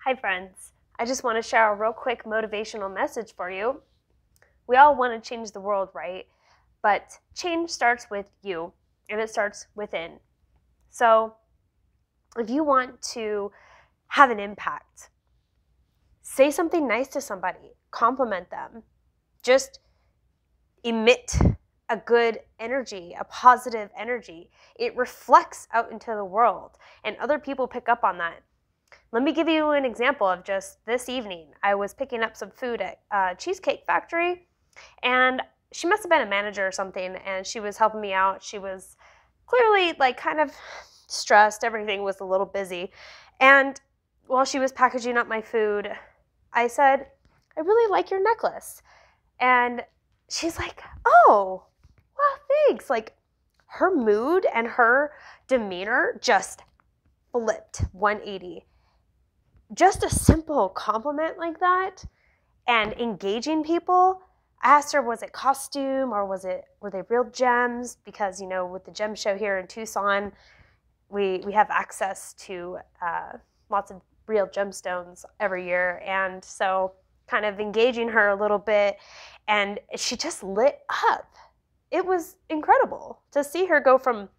Hi friends, I just want to share a real quick motivational message for you. We all want to change the world, right? But change starts with you, and it starts within. So if you want to have an impact, say something nice to somebody, compliment them, just emit a good energy, a positive energy. It reflects out into the world, and other people pick up on that. Let me give you an example of just this evening. I was picking up some food at a Cheesecake Factory, and she must have been a manager or something, and she was helping me out. She was clearly kind of stressed. Everything was a little busy. And while she was packaging up my food, I said, "I really like your necklace." And she's like, "Oh, well, thanks." Her mood and her demeanor just flipped 180. Just a simple compliment like that and engaging people. I asked her, was it costume or were they real gems? Because, with the gem show here in Tucson, we have access to lots of real gemstones every year. And so kind of engaging her a little bit, and she just lit up. It was incredible to see her go from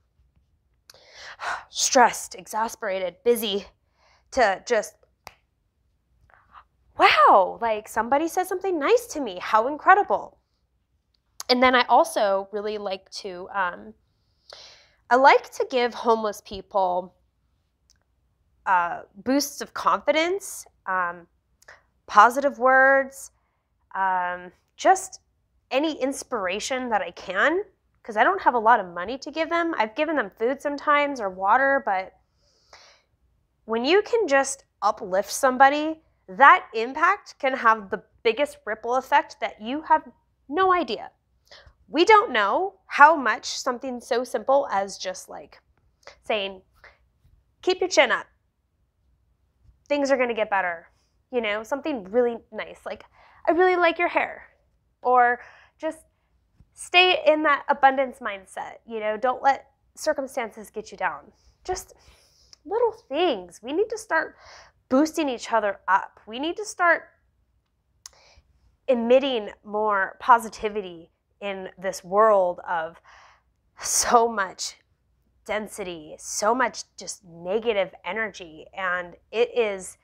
stressed, exasperated, busy to just, wow, somebody said something nice to me. How incredible. And then I also really like to, give homeless people boosts of confidence, positive words, just any inspiration that I can, because I don't have a lot of money to give them. I've given them food sometimes or water, but when you can just uplift somebody, that impact can have the biggest ripple effect that you have no idea. We don't know how much something so simple as just saying, "Keep your chin up. Things are going to get better." Something really nice, like, "I really like your hair." Or just stay in that abundance mindset. Don't let circumstances get you down. Just little things. We need to start boosting each other up. We need to start emitting more positivity in this world of so much density, so much just negative energy. And it is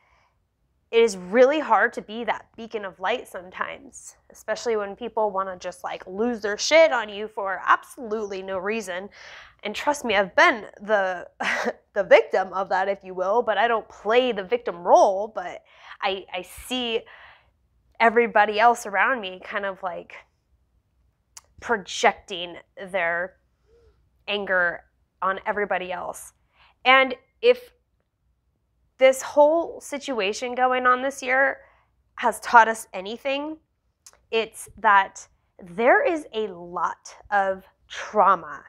really hard to be that beacon of light sometimes, especially when people want to just lose their shit on you for absolutely no reason. And trust me, I've been the the victim of that, if you will, but I don't play the victim role, but I see everybody else around me kind of projecting their anger on everybody else. And if this whole situation going on this year has taught us anything, it's that there is a lot of trauma.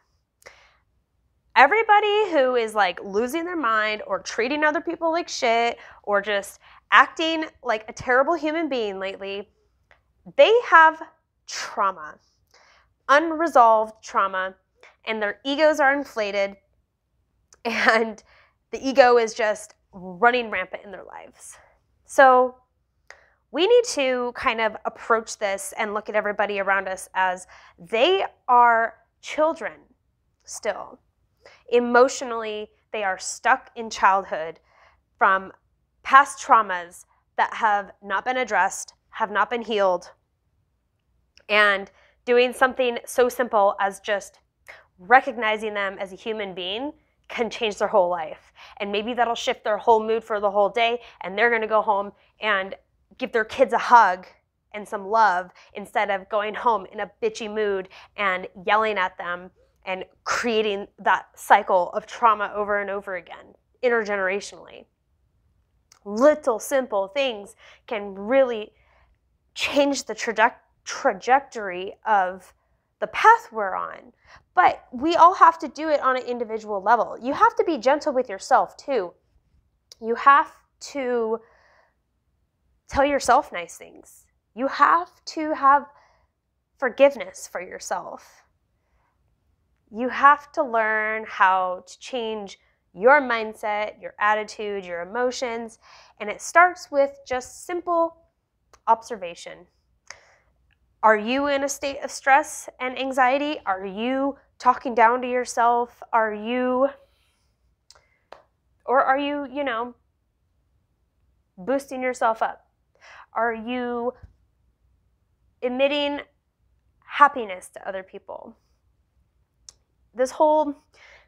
Everybody who is losing their mind or treating other people like shit or just acting like a terrible human being lately, they have trauma, unresolved trauma, and their egos are inflated, and the ego is just running rampant in their lives. So we need to kind of approach this and look at everybody around us as they are children still. Emotionally, they are stuck in childhood from past traumas that have not been addressed, have not been healed, and doing something so simple as just recognizing them as a human being can change their whole life. And maybe that'll shift their whole mood for the whole day, and they're going to go home and give their kids a hug and some love instead of going home in a bitchy mood and yelling at them and creating that cycle of trauma over and over again, intergenerationally. Little simple things can really change the trajectory of the path we're on. But we all have to do it on an individual level. You have to be gentle with yourself too. You have to tell yourself nice things. You have to have forgiveness for yourself. You have to learn how to change your mindset, your attitude, your emotions, and it starts with just simple observation. Are you in a state of stress and anxiety? Are you talking down to yourself? Or are you, boosting yourself up? Are you emitting happiness to other people? This whole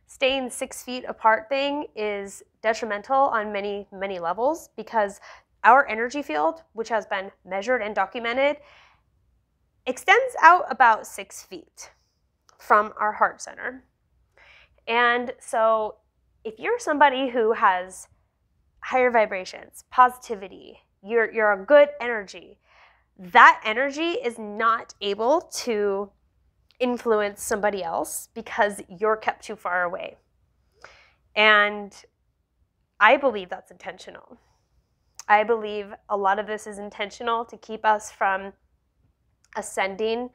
staying 6 feet apart thing is detrimental on many, many levels because our energy field, which has been measured and documented, extends out about 6 feet from our heart center. And so if you're somebody who has higher vibrations, positivity, you're a good energy, that energy is not able to influence somebody else because you're kept too far away. And I believe that's intentional. I believe a lot of this is intentional to keep us from ascending,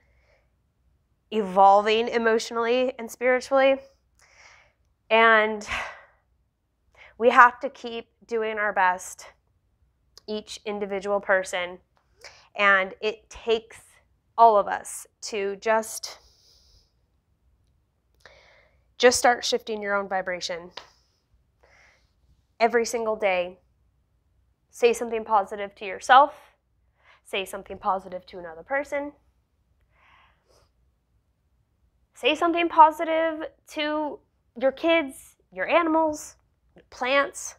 evolving emotionally and spiritually. And we have to keep doing our best, each individual person. And it takes all of us to just start shifting your own vibration. Every single day, say something positive to yourself, say something positive to another person, say something positive to your kids, your animals, your plants.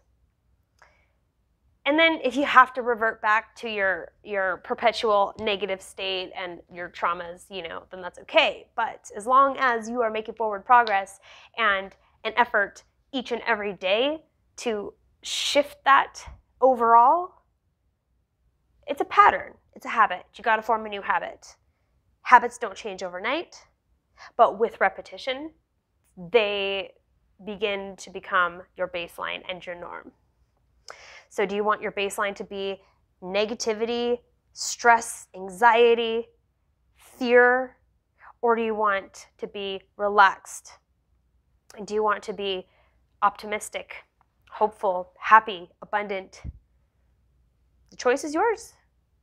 And then if you have to revert back to your perpetual negative state and your traumas, then that's okay. But as long as you are making forward progress and an effort each and every day to shift that overall, it's a pattern. It's a habit. You got to form a new habit. Habits don't change overnight, but with repetition, they begin to become your baseline and your norm. So do you want your baseline to be negativity, stress, anxiety, fear, or do you want to be relaxed? Do you want to be optimistic, hopeful, happy, abundant? The choice is yours.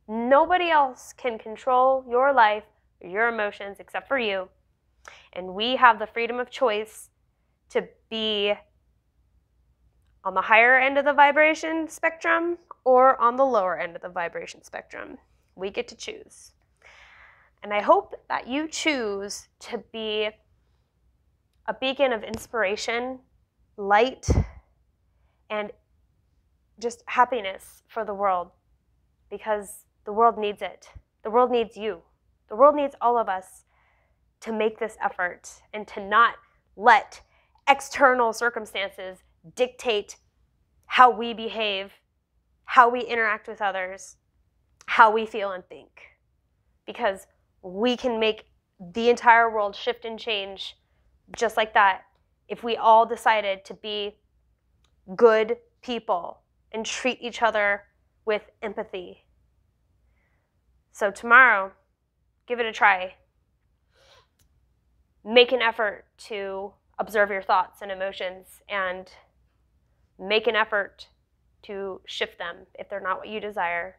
Nobody else can control your life or your emotions except for you. And we have the freedom of choice to be on the higher end of the vibration spectrum or on the lower end of the vibration spectrum. We get to choose. And I hope that you choose to be a beacon of inspiration, light, and just happiness for the world, because the world needs it. The world needs you. The world needs all of us to make this effort and to not let external circumstances dictate how we behave, how we interact with others, how we feel and think. Because we can make the entire world shift and change just like that if we all decided to be good people and treat each other with empathy. So tomorrow, give it a try. Make an effort to observe your thoughts and emotions and make an effort to shift them if they're not what you desire.